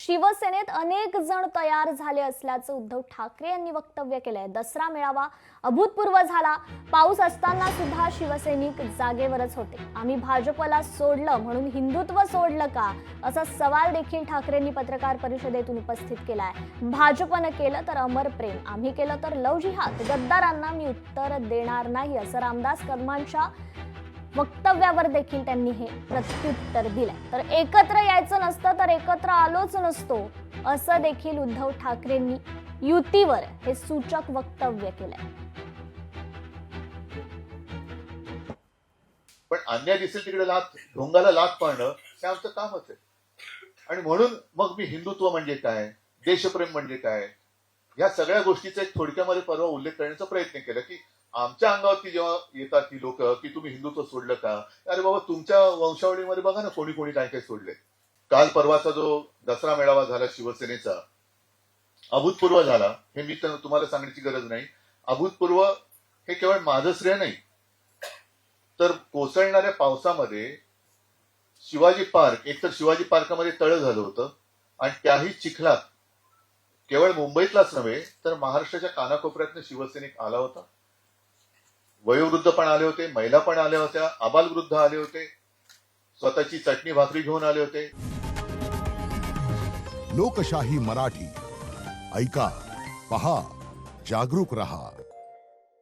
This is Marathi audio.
शिवसेनेत अनेक जण तयार झाले असल्याचं उद्धव ठाकरे यांनी वक्तव्य केलंय। दसरा मेळावा अभूतपूर्व झाला। पाऊस असताना सुद्धा शिवसैनिक जागेवरच होते। आम्ही भाजपला सोडलं म्हणून हिंदुत्व सोडलं का, असा सवाल देखील ठाकरेंनी पत्रकार परिषदेतून उपस्थित केलाय। भाजपनं केलं तर अमर प्रेम, आम्ही केलं तर लव जिहाद, गद्दारांना मी उत्तर देणार नाही, असं रामदास कदमांच्या वक्तव्यावर देखील त्यांनी हे प्रत्युत्तर दिलंय। तर एकत्र यायचं नसतं तर एकत्र आलोच नसतो, असं देखील उद्धव ठाकरेंनी युतीवर हे सूचक वक्तव्य केलंय। पण अन्याय दिसेल तिकडे ढोंगाला लाथ पाडणं हे आमचं कामच आहे। आणि म्हणून मग मी हिंदुत्व म्हणजे काय, देशप्रेम म्हणजे काय, या सगळ्या गोष्टीचा एक थोडक्यामध्ये परवा उल्लेख करण्याचा प्रयत्न केला की आमच्या अंगावरती जेव्हा येतात ती लोक की तुम्ही हिंदुत्व सोडलं का, अरे बाबा तुमच्या वंशावळीमध्ये बघा ना कोणी कोणी काय काय सोडले। काल परवाचा जो दसरा मेळावा झाला शिवसेनेचा, अभूतपूर्व झाला, हे मी तुम्हाला सांगण्याची गरज नाही। अभूतपूर्व हे केवळ माझं श्रेय नाही, तर कोसळणाऱ्या पावसामध्ये शिवाजी पार्क, एकतर शिवाजी पार्कमध्ये तळं झालं होतं आणि त्याही चिखलात केवळ मुंबईतलाच नव्हे तर महाराष्ट्राच्या कानाकोपऱ्यातनं शिवसैनिक आला होता। वयोवृद्ध पण आले होते, महिला पण आल्या होत्या, आबालवृद्ध आले होते, स्वतःची चटणी भाकरी घेऊन आले होते। लोकशाही मराठी ऐका, पहा, जागरूक रहा।